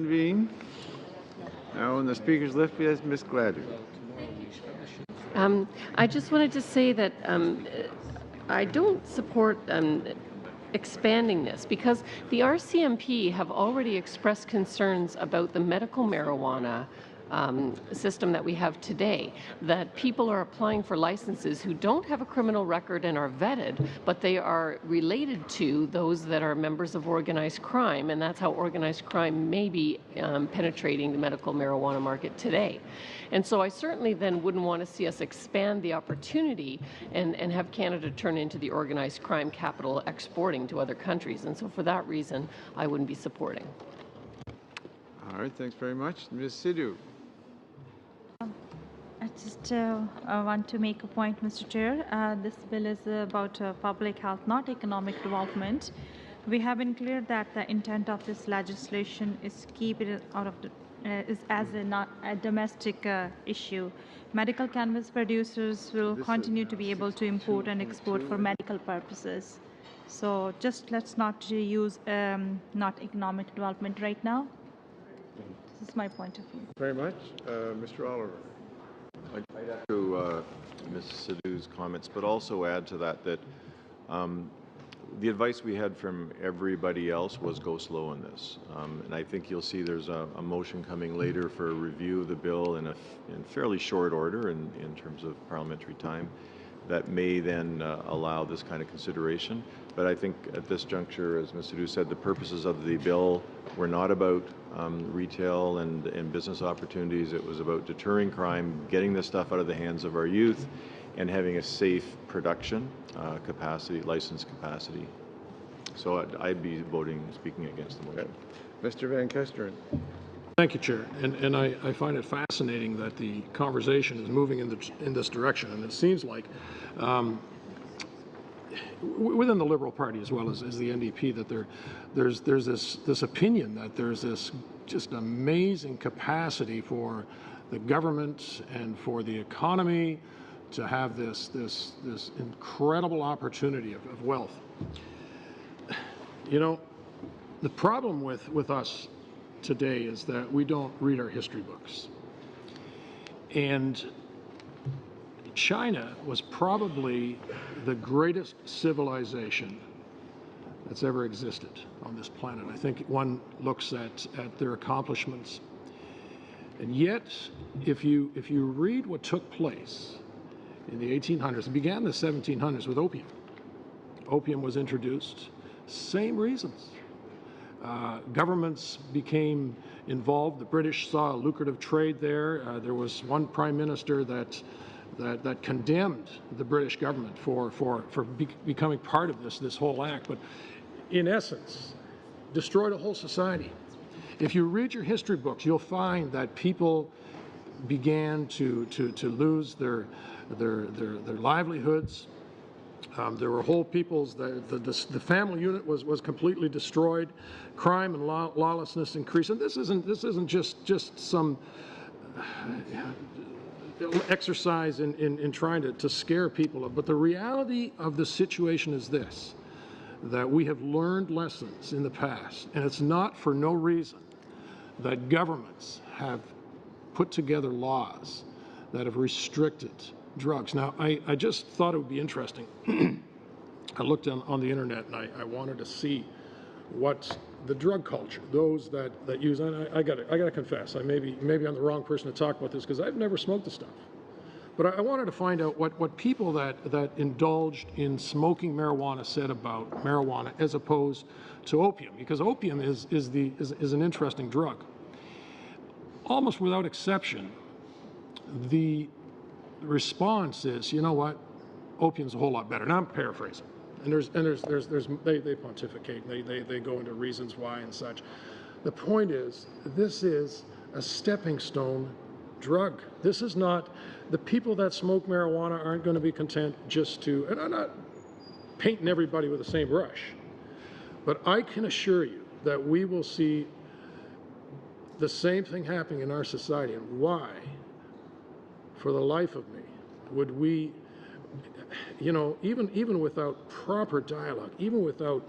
reconvene. Now on the speaker's list, we have Ms. Gladue. I just wanted to say that I don't support expanding this because the RCMP have already expressed concerns about the medical marijuana system that we have today, that people are applying for licenses who don't have a criminal record and are vetted, but they are related to those that are members of organized crime, and that's how organized crime may be penetrating the medical marijuana market today. And so I certainly then wouldn't want to see us expand the opportunity and have Canada turn into the organized crime capital exporting to other countries. And so for that reason, I wouldn't be supporting. All right, thanks very much. Ms. Sidhu. I just want to make a point, Mr. Chair. This bill is about public health, not economic development. We have been clear that the intent of this legislation is keep it out of the is as a domestic issue. Medical cannabis producers will continue to be able to import and export for medical purposes. So just let's not use not economic development right now. This is my point of view. Very much. Mr. Oliver. I'd add to Ms. Sidhu's comments, but also add to that that the advice we had from everybody else was go slow on this. And I think you'll see there's a motion coming later for a review of the bill in fairly short order in terms of parliamentary time that may then allow this kind of consideration. But I think at this juncture, as Ms. Sidhu said, the purposes of the bill were not about retail and business opportunities. It was about deterring crime, getting this stuff out of the hands of our youth, and having a safe production capacity, license capacity. So I'd be speaking against the motion. Mr. Van Kesteren. Thank you, Chair. And I find it fascinating that the conversation is moving in this direction. And it seems like within the Liberal Party as well as the NDP that there's this opinion that there's this just amazing capacity for the government and for the economy to have this incredible opportunity of wealth. You know, the problem with us today is that we don't read our history books. And China was probably the greatest civilization that's ever existed on this planet. I think one looks at their accomplishments. And yet, if you read what took place in the 1800s, it began in the 1700s with opium. Opium was introduced, same reasons. Governments became involved. The British saw a lucrative trade there. There was one prime minister that condemned the British government for becoming part of this whole act, but in essence, destroyed a whole society. If you read your history books, you'll find that people began to lose their livelihoods. There were whole peoples. The family unit was completely destroyed. Crime and lawlessness increased. And this isn't just some exercise in trying to scare people. But the reality of the situation is this: that we have learned lessons in the past, and it's not for no reason that governments have put together laws that have restricted drugs. Now, I just thought it would be interesting. I looked on the internet and I wanted to see what the drug culture, those that use, and I gotta confess, maybe I'm the wrong person to talk about this because I've never smoked the stuff. But I wanted to find out what people that indulged in smoking marijuana said about marijuana as opposed to opium, because opium is an interesting drug. Almost without exception, the response is, you know what, opium's a whole lot better. Now I'm paraphrasing, and they pontificate, they go into reasons why and such. The point is, this is a stepping stone drug. This is not, the people that smoke marijuana aren't going to be content just to, and I'm not painting everybody with the same brush, but I can assure you that we will see the same thing happening in our society. And why, for the life of me, would we you know, even without proper dialogue, even without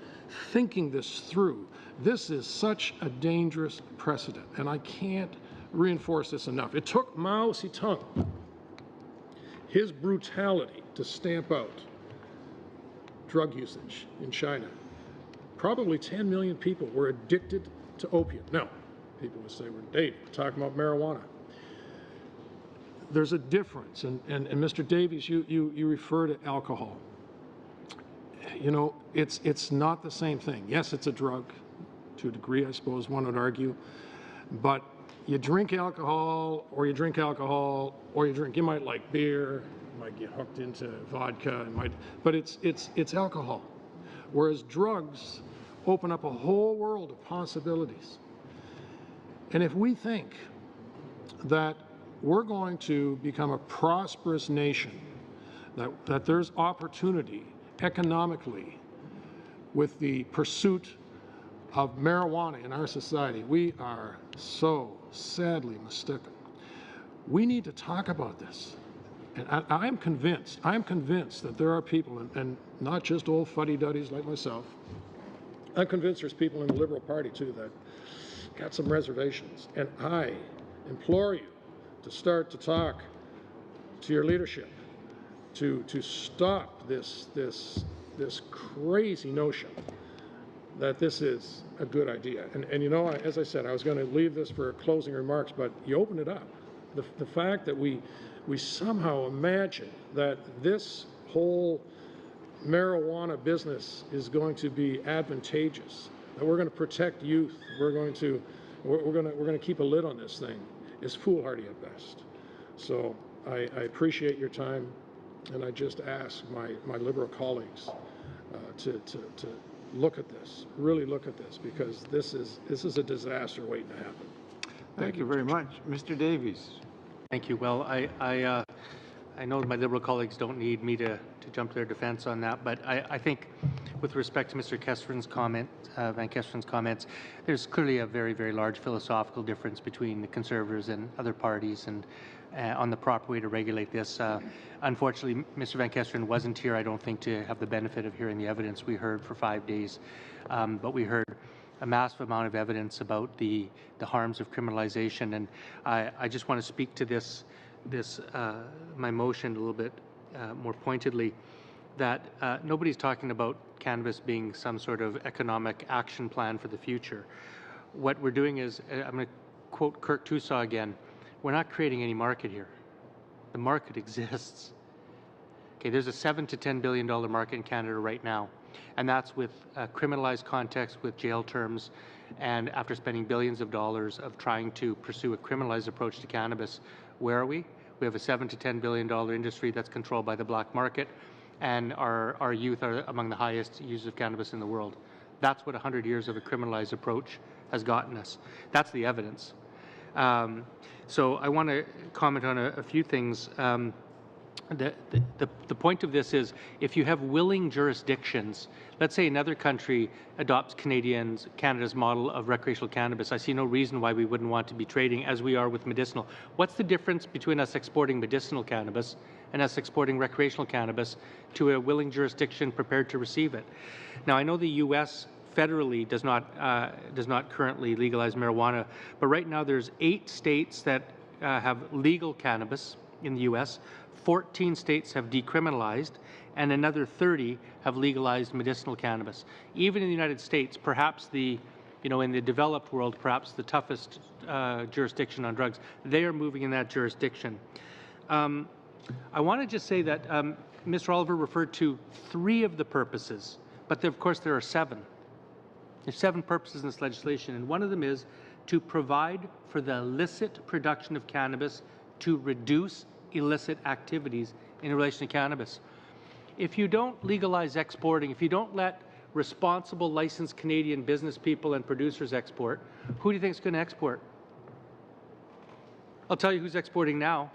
thinking this through, this is such a dangerous precedent, and I can't reinforce this enough. It took Mao Zedong, his brutality, to stamp out drug usage in China. Probably 10 million people were addicted to opium. Now, people would say, we're talking about marijuana. There's a difference, and Mr. Davies, you refer to alcohol. You know, it's not the same thing. Yes, it's a drug, to a degree, I suppose one would argue, but you drink alcohol, or you might like beer, you might get hooked into vodka, but it's alcohol. Whereas drugs open up a whole world of possibilities. And if we think that we're going to become a prosperous nation, that there's opportunity economically with the pursuit of marijuana in our society, we are so sadly mistaken. We need to talk about this. And I am convinced that there are people, and not just old fuddy-duddies like myself, I'm convinced there's people in the Liberal Party too that got some reservations. And I implore you to start to talk to your leadership to stop this crazy notion that this is a good idea. And you know, as I said, I was going to leave this for closing remarks, but you open it up. The fact that we somehow imagine that this whole marijuana business is going to be advantageous, that we're going to protect youth, we're going to keep a lid on this thing, is foolhardy at best. So I appreciate your time, and I just ask my Liberal colleagues to look at this, really look at this, because this is a disaster waiting to happen. Thank you very much. Mr. Davies. Thank you. Well, I know my Liberal colleagues don't need me to jump to their defense on that, but I think with respect to Mr. Van Kestren's comments, there's clearly a very, very large philosophical difference between the Conservatives and other parties and on the proper way to regulate this. Unfortunately, Mr. Van Kestren wasn't here, I don't think, to have the benefit of hearing the evidence we heard for 5 days, but we heard a massive amount of evidence about the harms of criminalization, and I just want to speak to this my motion a little bit more pointedly, that nobody's talking about cannabis being some sort of economic action plan for the future. What we're doing is, I'm going to quote Kirk Tousaw again, we're not creating any market here. The market exists. Okay, there's a $7 to $10 billion market in Canada right now, and that's with a criminalized context with jail terms, and after spending billions of dollars of trying to pursue a criminalized approach to cannabis, where are we? We have a $7 to $10 billion industry that's controlled by the black market, and our youth are among the highest users of cannabis in the world. That's what 100 years of a criminalized approach has gotten us. That's the evidence. So I want to comment on a few things. The point of this is, if you have willing jurisdictions, let's say another country adopts Canada's model of recreational cannabis, I see no reason why we wouldn't want to be trading as we are with medicinal. What's the difference between us exporting medicinal cannabis and us exporting recreational cannabis to a willing jurisdiction prepared to receive it? Now, I know the U.S. federally does not currently legalize marijuana, but right now there's 8 states that have legal cannabis in the U.S., 14 states have decriminalized, and another 30 have legalized medicinal cannabis. Even in the United States, perhaps in the developed world, perhaps the toughest jurisdiction on drugs, they are moving in that jurisdiction. I want to just say that Mr. Oliver referred to 3 of the purposes, but of course there are 7. There's 7 purposes in this legislation, and one of them is to provide for the illicit production of cannabis to reduce illicit activities in relation to cannabis. If you don't legalize exporting, if you don't let responsible licensed Canadian business people and producers export, who do you think is going to export? I'll tell you who's exporting now.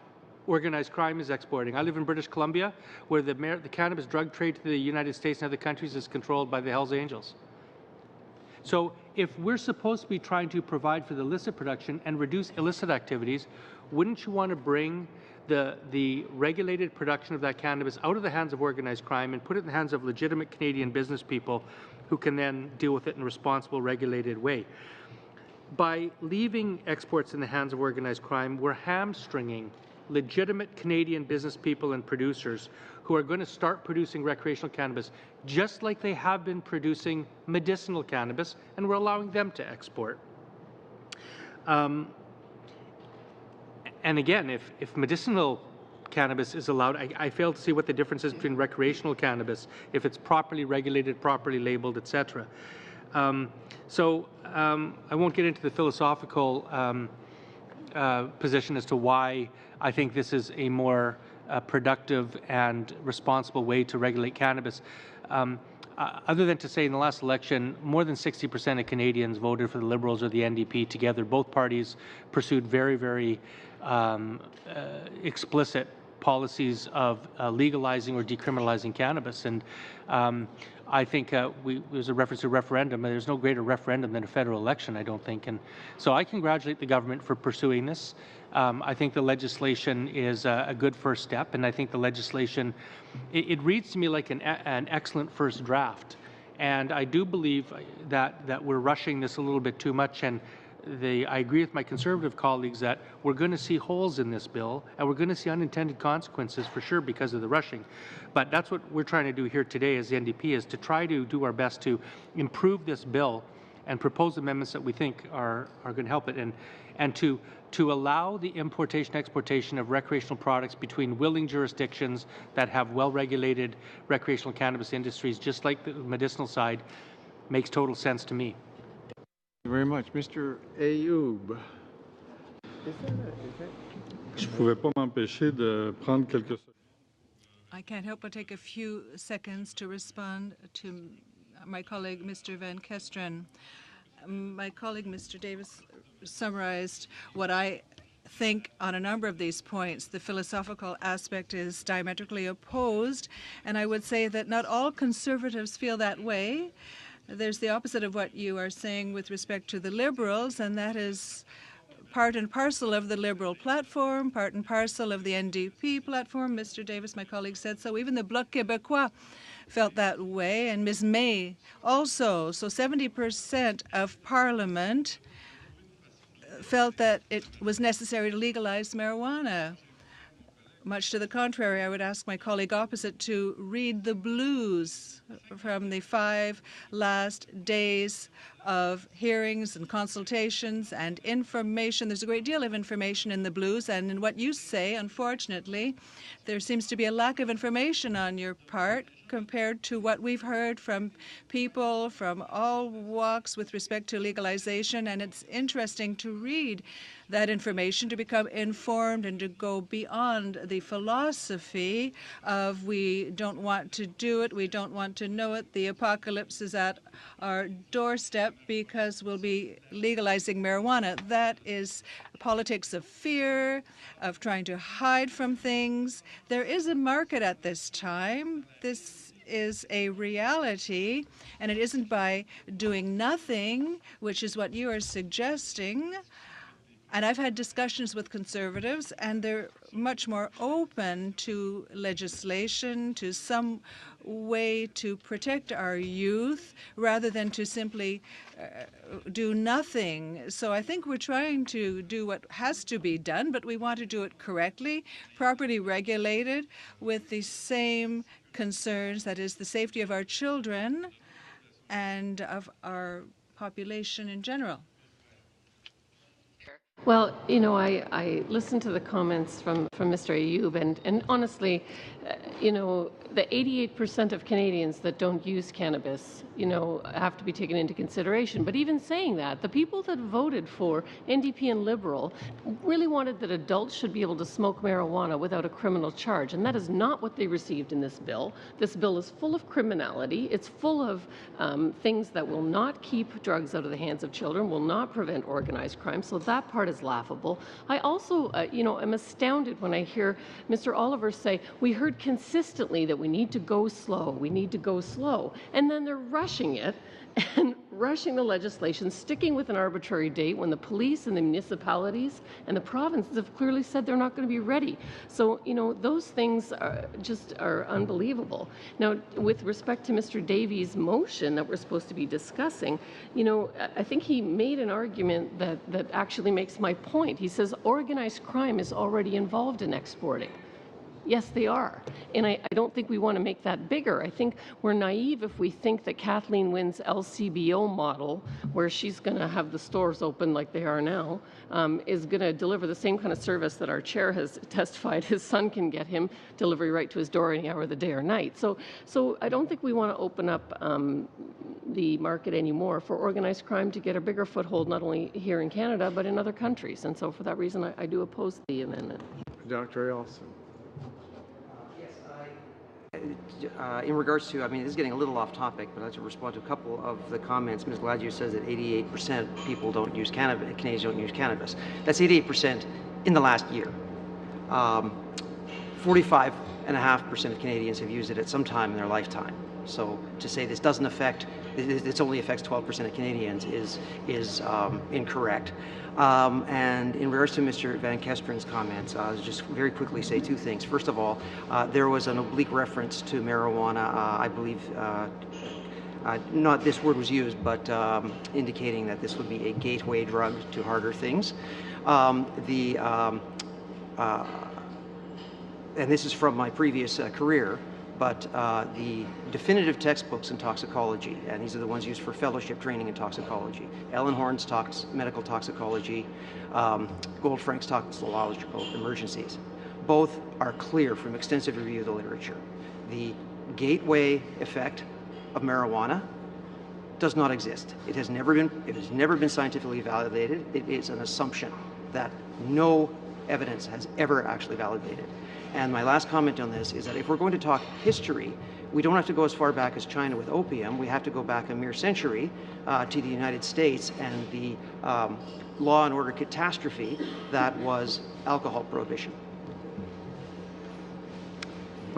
Organized crime is exporting. I live in British Columbia, where the cannabis drug trade to the United States and other countries is controlled by the Hells Angels. So if we're supposed to be trying to provide for the illicit production and reduce illicit activities, wouldn't you want to bring the regulated production of that cannabis out of the hands of organized crime and put it in the hands of legitimate Canadian business people who can then deal with it in a responsible, regulated way. By leaving exports in the hands of organized crime, we're hamstringing legitimate Canadian business people and producers who are going to start producing recreational cannabis just like they have been producing medicinal cannabis, and we're allowing them to export. And again, if medicinal cannabis is allowed, I fail to see what the difference is between recreational cannabis, if it's properly regulated, properly labeled, etc. I won't get into the philosophical position as to why I think this is a more productive and responsible way to regulate cannabis. Other than to say in the last election, more than 60% of Canadians voted for the Liberals or the NDP together. Both parties pursued very, very explicit policies of legalizing or decriminalizing cannabis. And I think there's a reference to referendum, and there's no greater referendum than a federal election, I don't think. And so I congratulate the government for pursuing this. I think the legislation is a good first step, and I think the legislation, it reads to me like an excellent first draft. And I do believe that we're rushing this a little bit too much, and I agree with my Conservative colleagues that we're going to see holes in this bill, and we're going to see unintended consequences for sure because of the rushing. But that's what we're trying to do here today as the NDP, is to try to do our best to improve this bill and propose amendments that we think are going to help it, and to allow the importation, exportation of recreational products between willing jurisdictions that have well-regulated recreational cannabis industries, just like the medicinal side, makes total sense to me. Thank you very much. Mr. Ayoub. Je pouvais pas m'empêcher de prendre quelques secondes. I can't help but take a few seconds to respond to my colleague, Mr. Van Kesteren. My colleague, Mr. Davis, summarized what I think on a number of these points. The philosophical aspect is diametrically opposed, and I would say that not all Conservatives feel that way. There's the opposite of what you are saying with respect to the Liberals, and that is part and parcel of the Liberal platform, part and parcel of the NDP platform. Mr. Davis, my colleague, said so. Even the Bloc Québécois felt that way, and Ms. May also. So 70% of Parliament felt that it was necessary to legalize marijuana. Much to the contrary, I would ask my colleague opposite to read the blues from the 5 last days of hearings and consultations and information. There's a great deal of information in the blues, and in what you say, unfortunately, there seems to be a lack of information on your part compared to what we've heard from people from all walks with respect to legalization, and it's interesting to read that information, to become informed and to go beyond the philosophy of we don't want to do it, we don't want to know it, the apocalypse is at our doorstep because we'll be legalizing marijuana. That is politics of fear, of trying to hide from things. There is a market at this time. This is a reality, and it isn't by doing nothing, which is what you are suggesting. And I've had discussions with Conservatives, and they're much more open to legislation, to some way to protect our youth, rather than to simply do nothing. So I think we're trying to do what has to be done, but we want to do it correctly, properly regulated, with the same concerns, that is, the safety of our children and of our population in general. Well, you know, I listened to the comments from Mr. Ayoub, and honestly, you know, the 88% of Canadians that don't use cannabis, you know, have to be taken into consideration. But even saying that, the people that voted for NDP and Liberal really wanted that adults should be able to smoke marijuana without a criminal charge, and that is not what they received in this bill. This bill is full of criminality. It's full of things that will not keep drugs out of the hands of children, will not prevent organized crime, so that part is laughable. I also, you know, am astounded when I hear Mr. Oliver say, we heard consistently that we need to go slow, we need to go slow, and then they're rushing it and rushing the legislation, sticking with an arbitrary date when the police and the municipalities and the provinces have clearly said they're not going to be ready. So, you know, those things are unbelievable. Now, with respect to Mr. Davies' motion that we're supposed to be discussing, you know, I think he made an argument that actually makes my point. He says organized crime is already involved in exporting. Yes, they are. And I don't think we want to make that bigger. I think we're naive if we think that Kathleen Wynne's LCBO model, where she's going to have the stores open like they are now, is going to deliver the same kind of service that our chair has testified his son can get him delivery right to his door any hour of the day or night. So I don't think we want to open up the market anymore for organized crime to get a bigger foothold, not only here in Canada, but in other countries. And so for that reason, I do oppose the amendment. Dr. Elson. In regards to, I mean, this is getting a little off topic, but I'd like to respond to a couple of the comments. Ms. Gladieux says that 88% people don't use cannabis, Canadians don't use cannabis. That's 88% in the last year. 45.5% of Canadians have used it at some time in their lifetime. So to say this doesn't affect, this only affects 12% of Canadians is incorrect. And in regards to Mr. Van Kestren's comments, I'll just very quickly say two things. First of all, there was an oblique reference to marijuana, I believe, not this word was used, but indicating that this would be a gateway drug to harder things. And this is from my previous career, but the definitive textbooks in toxicology, and these are the ones used for fellowship training in toxicology, Ellen Horn's medical toxicology, Goldfrank's toxicological emergencies, both are clear from extensive review of the literature. The gateway effect of marijuana does not exist. It has never been scientifically validated. It is an assumption that no evidence has ever actually validated. And my last comment on this is that if we're going to talk history, we don't have to go as far back as China with opium. We have to go back a mere century to the United States and the law and order catastrophe that was alcohol prohibition.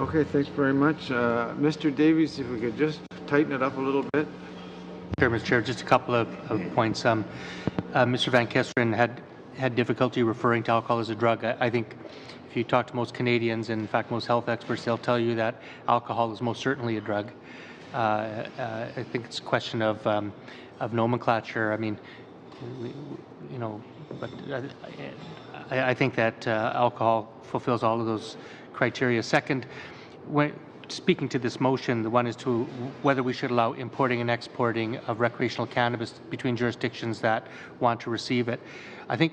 Okay, thanks very much. Mr. Davies, if we could just tighten it up a little bit. Sure, Mr. Chair, just a couple of points. Mr. Van Kestren had difficulty referring to alcohol as a drug. I think if you talk to most Canadians, and in fact most health experts, they'll tell you that alcohol is most certainly a drug. I think it's a question of nomenclature. I mean, you know, but I think that alcohol fulfills all of those criteria. Second, when speaking to this motion, the one is to whether we should allow importing and exporting of recreational cannabis between jurisdictions that want to receive it. I think,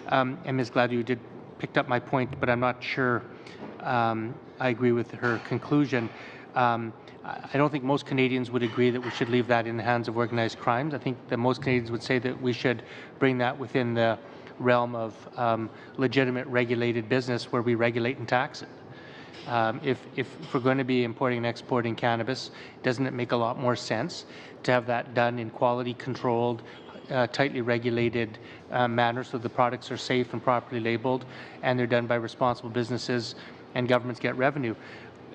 and Ms. Gladieux picked up my point, but I'm not sure I agree with her conclusion. I don't think most Canadians would agree that we should leave that in the hands of organized crimes. I think that most Canadians would say that we should bring that within the realm of legitimate regulated business where we regulate and tax it. If we're going to be importing and exporting cannabis, doesn't it make a lot more sense to have that done in quality controlled, tightly regulated manner so the products are safe and properly labeled and they're done by responsible businesses and governments get revenue?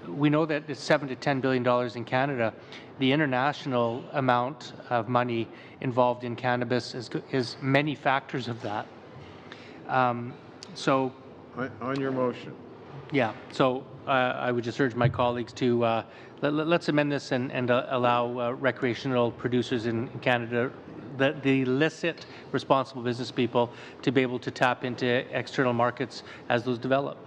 We know that it's $7 to $10 billion in Canada. The international amount of money involved in cannabis is many factors of that. So, on your motion. Yeah, so I would just urge my colleagues to let's amend this and allow recreational producers in Canada, the illicit responsible business people, to be able to tap into external markets as those develop.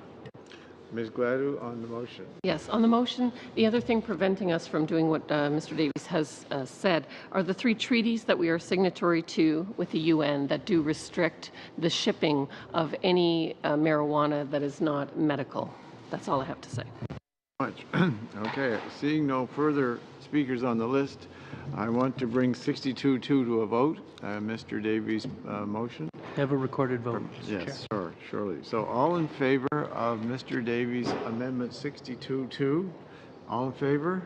Ms. Gladu, on the motion. Yes, on the motion, the other thing preventing us from doing what Mr. Davies has said are the 3 treaties that we are signatory to with the UN that do restrict the shipping of any marijuana that is not medical. That's all I have to say. Much. Okay, seeing no further speakers on the list, I want to bring 62-2 to a vote. Mr. Davies' motion. Have a recorded vote, Mr. Yes, Chair. surely. So all in favor of Mr. Davies' amendment 62-2? All in favor?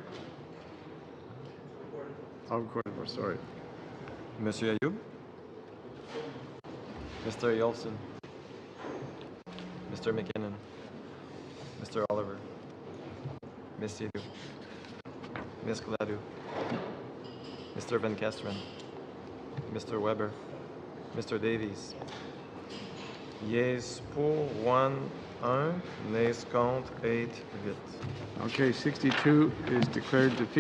I'll record it, sorry. Monsieur Ayoub, Mr. Yolson, Mr. McKinnon, Mr. Oliver, Ms. Sidhu, Ms. Gladu, Mr. Van Kesteren, Mr. Weber, Mr. Davies. Yes pour 1, nays contre 8, 8. Okay, 62 is declared defeated.